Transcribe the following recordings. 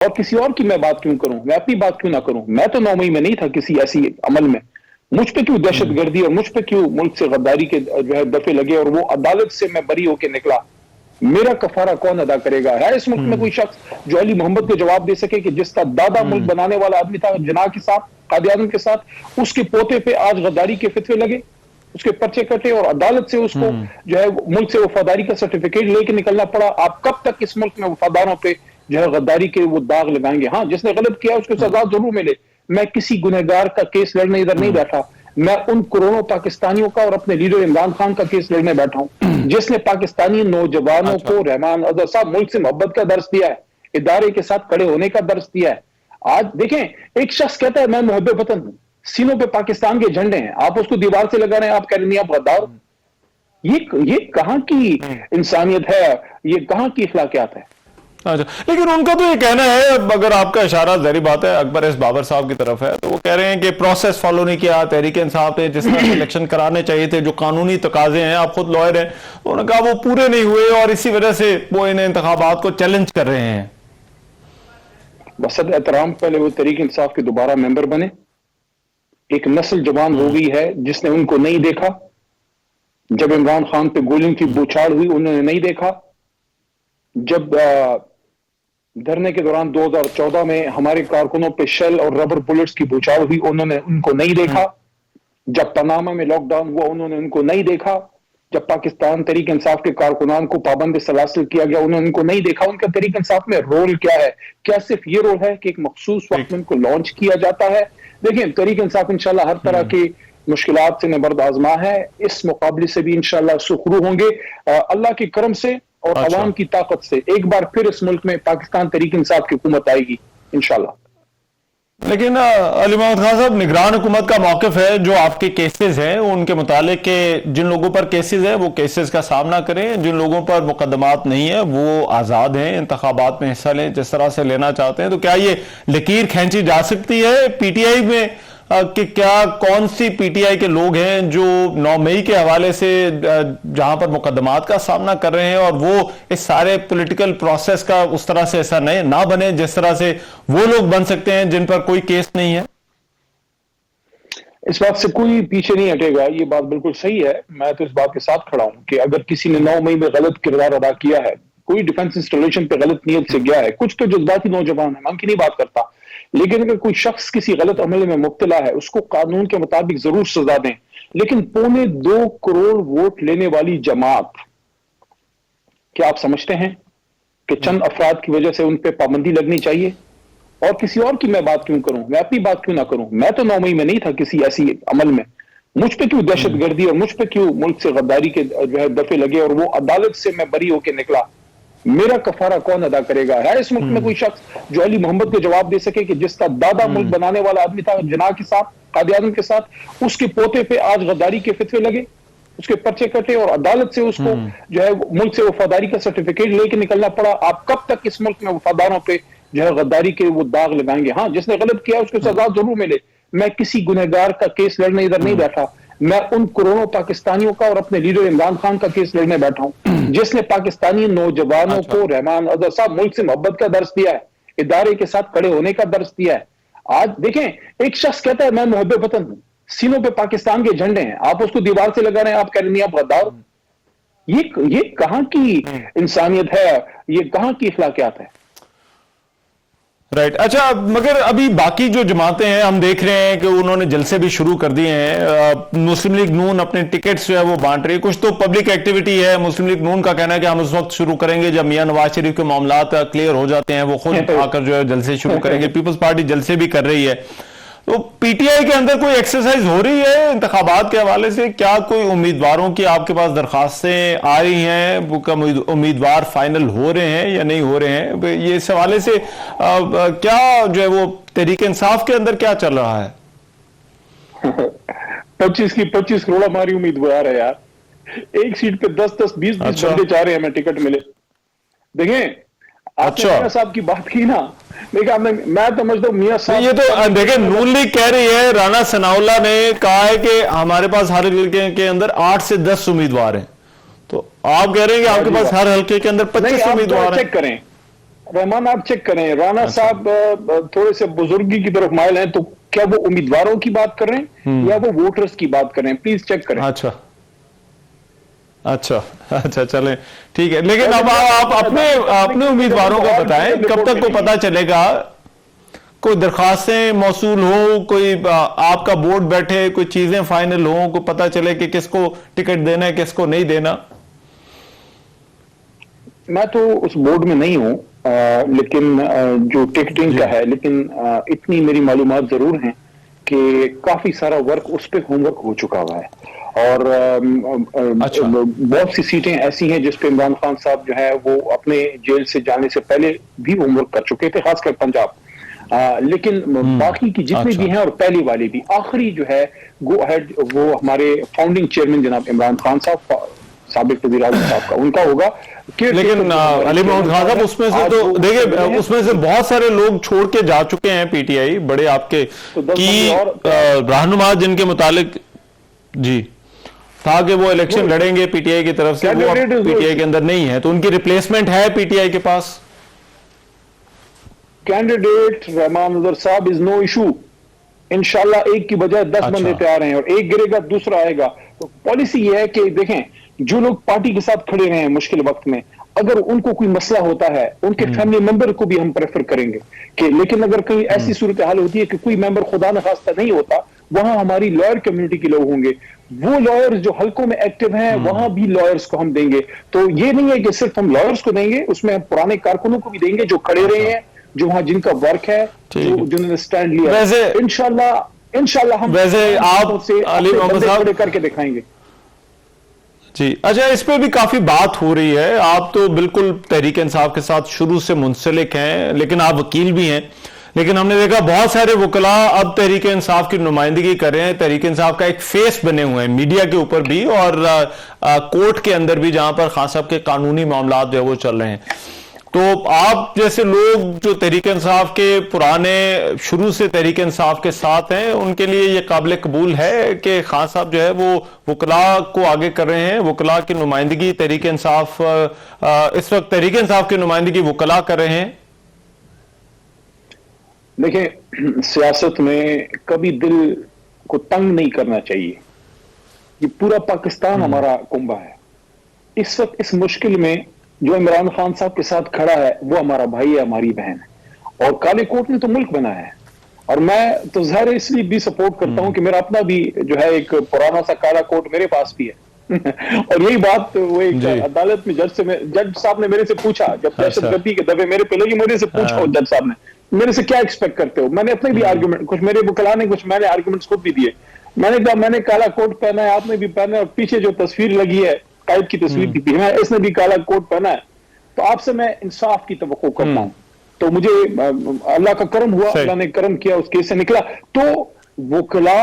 और किसी और की मैं बात क्यों करूं, मैं अपनी बात क्यों ना करूं? मैं तो 9 मई में नहीं था किसी ऐसी अमल में। मुझ पे क्यों दहशतगर्दी और मुझ पे क्यों मुल्क से गद्दारी के जो है दफे लगे और वो अदालत से मैं बरी होके निकला? मेरा कफारा कौन अदा करेगा? है इस मुल्क में कोई शख्स जो अली मोहम्मद को जवाब दे सके कि जिसका दादा मुल्क बनाने वाला आदमी था जिनाह के साथ, कायद आज़म के साथ, उसके पोते पे आज गद्दारी के फितवे लगे, उसके पर्चे कटे और अदालत से उसको जो है मुल्क से वफादारी का सर्टिफिकेट लेके निकलना पड़ा? आप कब तक इस मुल्क में वफादारों पे जो है गद्दारी के वो दाग लगाएंगे? हाँ, जिसने गलत किया उसको सजा जरूर मिले। मैं किसी गुनहगार का केस लड़ने इधर नहीं बैठा, मैं उन करोड़ों पाकिस्तानियों का और अपने लीडर इमरान खान का केस लड़ने बैठा हूं, जिसने पाकिस्तानी नौजवानों को रहमान अज़हर साहब मुल्क से मोहब्बत का दर्स दिया है, इदारे के साथ खड़े होने का दर्स दिया है। आज देखें, एक शख्स कहता है मैं मुहब्बे वतन हूं, सीनों पे पाकिस्तान के झंडे हैं, आप उसको दीवार से लगा रहे हैं, आप कह रहे हैं आप गद्दार। ये कहां की इंसानियत है? ये कहां की इखलाकियात है? अच्छा, लेकिन उनका तो ये कहना है, अगर आपका इशारा ज़ाहिर बात है अकबर एस बाबर साहब की तरफ है, तो वो कह रहे हैं कि प्रोसेस फॉलो नहीं किया तहरीक इंसाफ ने, जिस तरह से इलेक्शन कराने चाहिए थे, जो कानूनी तकाजे हैं, आप खुद लॉयर हैं, तो उन्होंने कहा वो पूरे नहीं हुए और इसी वजह से वो इन इंतखाबात को चैलेंज कर रहे हैं। बसद एहतराम पहले वो तहरीक इंसाफ के दोबारा मेंबर बने। एक नस्ल जवान हो गई है जिसने उनको नहीं देखा। जब इमरान खान पे गोलियों की बौछार हुई उन्होंने नहीं देखा। जब धरने के दौरान 2014 में हमारे कारकुनों पे शेल और रबर बुलेट्स की बौछार हुई, उन्होंने उनको नहीं देखा। जब पनामा में लॉकडाउन हुआ उन्होंने उनको नहीं देखा। जब पाकिस्तान तहरीक इंसाफ के कारकुनान को पाबंद सलासिल किया गया उन्होंने उनको नहीं देखा। उनका तहरीक इंसाफ में रोल क्या है? क्या सिर्फ ये रोल है कि एक मखसूस वक्त में उनको लॉन्च किया जाता है? देखिए, तहरीक इंसाफ इंशाल्लाह हर तरह की मुश्किलात से नबर्द आजमा है, इस मुकाबले से भी इंशाल्लाह सुखरू होंगे अल्लाह के करम से और अवाम की ताकत से। एक बार फिर इस मुल्क में पाकिस्तान तहरीक इंसाफ की हुकूमत आएगी इंशाल्लाह। लेकिन अली मोहम्मद खान साहब, निगरान हुकूमत का मौक़िफ़ है जो आपके केसेस हैं उनके मुतालिक के जिन लोगों पर केसेस है वो केसेस का सामना करें, जिन लोगों पर मुकदमात नहीं है वो आज़ाद हैं, इंतखाबात में हिस्सा लें जिस तरह से लेना चाहते हैं। तो क्या ये लकीर खींची जा सकती है पीटीआई में कि क्या कौन सी पीटीआई के लोग हैं जो 9 मई के हवाले से जहां पर मुकदमात का सामना कर रहे हैं और वो इस सारे पॉलिटिकल प्रोसेस का उस तरह से ऐसा ना बने जिस तरह से वो लोग बन सकते हैं जिन पर कोई केस नहीं है? इस बात से कोई पीछे नहीं हटेगा, ये बात बिल्कुल सही है। मैं तो इस बात के साथ खड़ा हूं कि अगर किसी ने 9 मई में गलत किरदार अदा किया है, कोई डिफेंस इंस्टॉलेशन पे गलत नीयत से गया है, कुछ तो जज्बाती नौजवान है, मैं उनकी नहीं बात करता, लेकिन अगर कोई शख्स किसी गलत अमल में मुब्तला है उसको कानून के मुताबिक जरूर सजा दें। लेकिन 2.25 करोड़ वोट लेने वाली जमात, क्या आप समझते हैं कि चंद अफराद की वजह से उन पर पाबंदी लगनी चाहिए? और किसी और की मैं बात क्यों करूं, मैं अपनी बात क्यों ना करूं? मैं तो 9 मई में नहीं था किसी ऐसी अमल में। मुझ पे क्यों दहशतगर्दी और मुझ पे क्यों मुल्क से गद्दारी के जो है दफे लगे और वो अदालत से मैं बरी होके निकला? मेरा कफारा कौन अदा करेगा? है इस मुल्क में कोई शख्स जो अली मोहम्मद को जवाब दे सके कि जिसका दादा मुल्क बनाने वाला आदमी था जिनाह के साथ, कायद आज़म के साथ, उसके पोते पे आज गद्दारी के फितवे लगे, उसके पर्चे कटे और अदालत से उसको जो है मुल्क से वफादारी का सर्टिफिकेट लेके निकलना पड़ा? आप कब तक इस मुल्क में वफादारों पे जो है गद्दारी के वो दाग लगाएंगे? हाँ, जिसने गलत किया उसको सजा जरूर मिले। मैं किसी गुनहगार का केस लड़ने इधर नहीं बैठा, मैं उन करोड़ों पाकिस्तानियों का और अपने लीडर इमरान खान का केस लड़ने बैठा हूं, जिसने पाकिस्तानी नौजवानों को रहमान अज़हर साहब मुल्क से मोहब्बत का दर्स दिया है, इदारे के साथ खड़े होने का दर्स दिया है। आज देखें, एक शख्स कहता है मैं मुहब्बे वतन हूं, सीनों पे पाकिस्तान के झंडे हैं, आप उसको दीवार से लगा रहे हैं, आप कह रहे हैं आप गद्दार। ये कहां की इंसानियत है? ये कहां की इखलाकियात है? राइट। अच्छा, मगर अभी बाकी जो जमातें हैं हम देख रहे हैं कि उन्होंने जलसे भी शुरू कर दिए हैं। मुस्लिम लीग नून अपने टिकट्स जो है वो बांट रही है, कुछ तो पब्लिक एक्टिविटी है। मुस्लिम लीग नून का कहना है कि हम उस वक्त शुरू करेंगे जब मियां नवाज शरीफ के मामलात क्लियर हो जाते हैं, वो खुद आकर जो है जलसे शुरू करेंगे। पीपल्स पार्टी जलसे भी कर रही है। तो पीटीआई के अंदर कोई एक्सरसाइज हो रही है इंतखाबात के हवाले से? क्या कोई उम्मीदवारों की आपके पास दरखास्तें आ रही हैं? वो उम्मीदवार फाइनल हो रहे हैं या नहीं हो रहे हैं? ये इस हवाले से क्या जो है वो तहरीक इंसाफ के अंदर क्या चल रहा है? 25 की 25 करोड़ हमारी उम्मीदवार है यार। एक सीट पे 10-10, 20-20 बंदे चाह रहे हैं हमें टिकट मिले। देखें, आपने मियां साहब की बात की ना, मैं समझता हूं मियां साहब, ये तो देखें नून लीग कह रही है, राना सनाउल्लाह ने कहा है कि हमारे पास हर हल्के के अंदर 8 से 10 उम्मीदवार हैं। तो आप कह रहे हैं कि आपके पास हर हल्के के अंदर 25 उम्मीदवार हैं। चेक करें, रहमान आप चेक करें, राना साहब थोड़े से बुजुर्गी की तरफ माइल हैं, तो क्या वो उम्मीदवारों की बात कर रहे हैं या वो वोटर्स की बात कर रहे हैं? प्लीज चेक करें। अच्छा अच्छा अच्छा, चलें ठीक है, लेकिन अब आप अपने उम्मीदवारों का बताएं, कब तक को पता चलेगा? कोई दरखास्तें मौसूल हो, कोई आपका बोर्ड बैठे, कोई चीजें फाइनल हो, को पता चले कि किसको टिकट देना है, किसको नहीं देना? मैं तो उस बोर्ड में नहीं हूं, लेकिन जो टिकटिंग का है, लेकिन इतनी मेरी मालूमात जरूर हैं कि काफी सारा वर्क उस पर होमवर्क हो चुका हुआ है, और अच्छा। बहुत सी सीटें ऐसी हैं जिस पे इमरान खान साहब जो है वो अपने जेल से जाने से पहले भी होमवर्क कर चुके थे, खासकर पंजाब। लेकिन बाकी की जितनी अच्छा। भी हैं और पहली वाली भी, आखिरी जो है गो अहेड वो हमारे फाउंडिंग चेयरमैन जनाब इमरान खान साहब, साबिक वज़ीर आज़म साहब का, उनका होगा। लेकिन अली मोहम्मद खान साहब, उसमें से तो देखिए, उसमें से बहुत सारे लोग छोड़ के जा चुके हैं पीटीआई, बड़े आपके की रहनुमा जिनके मुतालिक जी था कि वो इलेक्शन लड़ेंगे पीटीआई की तरफ से, वो पीटीआई के अंदर नहीं है, तो उनकी रिप्लेसमेंट है पीटीआई के पास? कैंडिडेट रहमान नजर साहब इज नो इशू, इंशाल्लाह एक की बजाय 10 बंदे तैयार हैं, और एक गिरेगा दूसरा आएगा। तो पॉलिसी ये है कि देखें, जो लोग पार्टी के साथ खड़े रहे हैं मुश्किल वक्त में, अगर उनको कोई मसला होता है, उनके फैमिली मेंबर को भी हम प्रेफर करेंगे कि, लेकिन अगर कहीं ऐसी सूरत हाल होती है कि कोई मेंबर खुदा न खास्ता नहीं होता, वहां हमारी लॉयर कम्युनिटी के लोग होंगे, वो लॉयर्स जो हल्कों में एक्टिव हैं, वहां भी लॉयर्स को हम देंगे। तो ये नहीं है कि सिर्फ हम लॉयर्स को देंगे, उसमें हम पुराने कारकुनों को भी देंगे जो खड़े रहे हैं, जो वहां जिनका वर्क है, जिन्होंने स्टैंड लिया। वैसे इंशाल्लाह हम वैसे आप अली मोहम्मद साहब खड़े करके दिखाएंगे जी। अच्छा, इस पे भी काफी बात हो रही है, आप तो बिल्कुल तहरीक इंसाफ के साथ शुरू से मुंसलिक हैं, लेकिन आप वकील भी हैं, लेकिन हमने देखा बहुत सारे वकला अब तहरीक इंसाफ की नुमाइंदगी कर रहे हैं, तहरीक इंसाफ का एक फेस बने हुए हैं मीडिया के ऊपर भी और कोर्ट के अंदर भी, जहां पर खान साहब के कानूनी मामला जो है वो चल रहे हैं। तो आप जैसे लोग जो तहरीक इंसाफ के पुराने शुरू से तहरीक इंसाफ के साथ हैं, उनके लिए ये काबिल कबूल है कि खान साहब जो है वो वकला को आगे कर रहे हैं, वकला की नुमाइंदगी तहरीक इंसाफ, इस वक्त तहरीक इंसाफ की नुमाइंदगी वकला कर रहे हैं? देखिए, सियासत में कभी दिल को तंग नहीं करना चाहिए। ये पूरा पाकिस्तान हमारा कुंबा है। इस वक्त इस मुश्किल में जो इमरान खान साहब के साथ खड़ा है वो हमारा भाई है, हमारी बहन है, और काले कोट ने तो मुल्क बनाया है। और मैं तो ज़ाहिर इसलिए भी सपोर्ट करता हूं कि मेरा अपना भी जो है एक पुराना सा काला कोट मेरे पास भी है और यही बात वो एक अदालत में जज साहब ने मेरे से पूछा, जब दहशतगर्दी के दबे मेरे पे लगी, मेरे से पूछा जज साहब ने मेरे से क्या एक्सपेक्ट करते हो। मैंने अपने भी आर्गुमेंट, कुछ मेरे वकला ने, कुछ मैंने आर्गुमेंट्स खुद भी दिए। मैंने कहा मैंने काला कोट पहना है, आपने भी पहना है, और पीछे जो तस्वीर लगी है कायद की तस्वीर की, इसने भी काला कोट पहना है, तो आपसे मैं इंसाफ की तवक्को करता हूं। तो मुझे अल्लाह का करम हुआ, अल्लाह ने करम किया, उस केस से निकला। तो वकला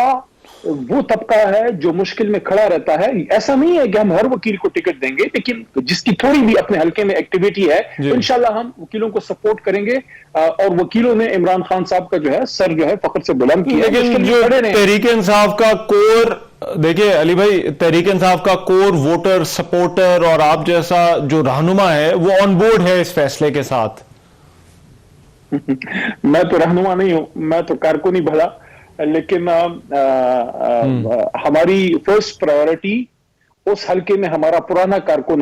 वो तबका है जो मुश्किल में खड़ा रहता है। ऐसा नहीं है कि हम हर वकील को टिकट देंगे, लेकिन जिसकी थोड़ी भी अपने हल्के में एक्टिविटी है, इंशाल्लाह हम वकीलों को सपोर्ट करेंगे। और वकीलों ने इमरान खान साहब का जो है सर जो है फख्र से बुलंद किया। लेकिन जो तहरीक इंसाफ का कोर, देखिए अली भाई, तहरीक इंसाफ का कोर वोटर सपोर्टर और आप जैसा जो रहनुमा है वो ऑन बोर्ड है इस फैसले के साथ? मैं तो रहनुमा नहीं हूं, मैं तो कारकुन ही भला, लेकिन हमारी फर्स्ट प्रायोरिटी उस हल्के में हमारा पुराना कारकुन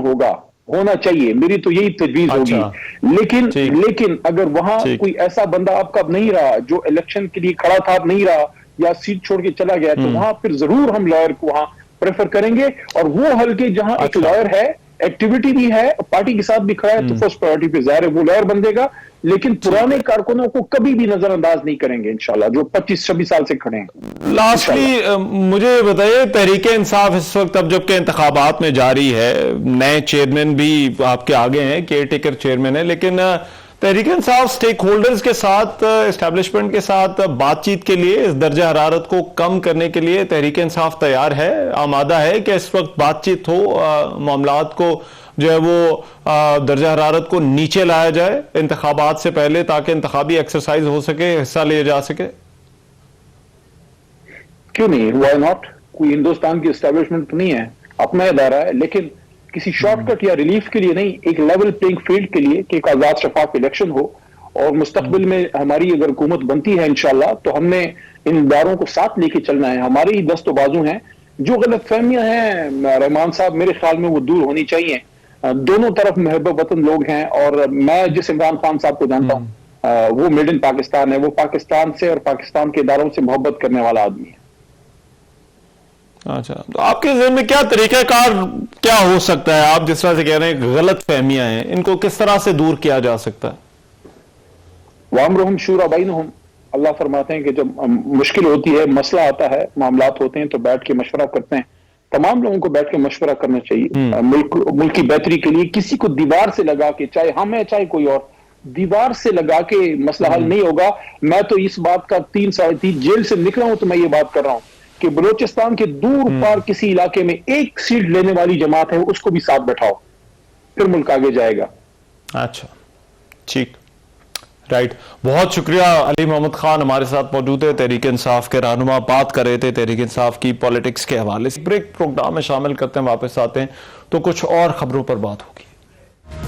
होना चाहिए, मेरी तो यही तजवीज होगी। लेकिन अगर वहां कोई ऐसा बंदा आपका अब नहीं रहा जो इलेक्शन के लिए खड़ा था, अब नहीं रहा या सीट छोड़ के चला गया, तो वहां फिर जरूर हम लॉयर को वहां प्रेफर करेंगे। और वो हल्के जहां एक लॉयर है, एक्टिविटी भी है, पार्टी के साथ भी खड़ा है, तो फर्स्ट प्रायोरिटी पे जाहिर है वो लॉयर बन देगा। लेकिन पुराने कारकुनों को कभी भी नजरअंदाज नहीं करेंगे इंशाल्लाह, जो 25-26 साल से खड़े हैं। लास्टली मुझे बताइए, तहरीक इंसाफ इस वक्त अब जबकि इंतखाबात में जारी है, नए चेयरमैन भी आपके आगे हैं, केयर टेकर चेयरमैन है, लेकिन तहरीक इंसाफ स्टेक होल्डर्स के साथ, एस्टैब्लिशमेंट के साथ बातचीत के लिए, इस दर्जा हरारत को कम करने के लिए तहरीक इंसाफ तैयार है, आमादा है कि इस वक्त बातचीत हो, मामलात को जो है वो दर्जा हरारत को नीचे लाया जाए इंतखाबात से पहले, ताकि इंतखाबी एक्सरसाइज हो सके, हिस्सा लिया जा सके? क्यों नहीं, व्हाई नॉट। कोई हिंदुस्तान की एस्टैब्लिशमेंट नहीं है, अपना इदारा है, लेकिन کسی شارٹ کٹ یا ریلیف کے لیے نہیں، ایک لیول پلینگ فیلڈ کے لیے کہ ایک آزاد شفاف الیکشن ہو، اور مستقبل میں ہماری اگر حکومت بنتی ہے انشاءاللہ تو ہم نے ان اداروں کو ساتھ لے کے چلنا ہے. ہماری دست و بازو ہیں، جو غلط فہمیاں ہیں رحمان صاحب میرے خیال میں وہ دور ہونی چاہیے. دونوں طرف محب وطن لوگ ہیں، اور میں جس عمران خان صاحب کو جانتا ہوں وہ میڈ ان پاکستان ہے، وہ پاکستان سے اور پاکستان کے اداروں سے محبت کرنے والا آدمی ہے. اچھا، تو آپ کے ذہن میں کیا طریقہ کار کیا ہو سکتا ہے؟ آپ جس طرح سے کہہ رہے ہیں غلط فہمیاں ہیں، ان کو کس طرح سے دور کیا جا سکتا ہے؟ وَأَمْرُهُمْ شُورَىٰ بَيْنَهُمْ، اللہ فرماتے ہیں کہ جب مشکل ہوتی ہے، مسئلہ آتا ہے، معاملات ہوتے ہیں تو بیٹھ کے مشورہ کرتے ہیں. تمام لوگوں کو بیٹھ کے مشورہ کرنا چاہیے ملک کی بہتری کے لیے. کسی کو دیوار سے لگا کے، چاہے ہم ہیں چاہے کوئی اور، دیوار سے لگا کے مسئلہ حل نہیں ہوگا. میں تو اس بات کا 3 جیل سے نکلا ہوں تو میں یہ بات کر رہا ہوں کہ بلوچستان کے دور پار کسی علاقے میں ایک سیٹ لینے والی جماعت ہے، اس کو بھی ساتھ بٹھاؤ، پھر ملک آگے جائے گا. اچھا، ٹھیک، رائٹ. بہت شکریہ. علی محمد خان ہمارے ساتھ موجود ہے، تحریک انصاف کے رہنما، بات کر رہے تھے تحریک انصاف کی پالیٹکس کے حوالے سے. بریک پروگرام میں شامل کرتے ہیں، واپس آتے ہیں تو کچھ اور خبروں پر بات ہوگی.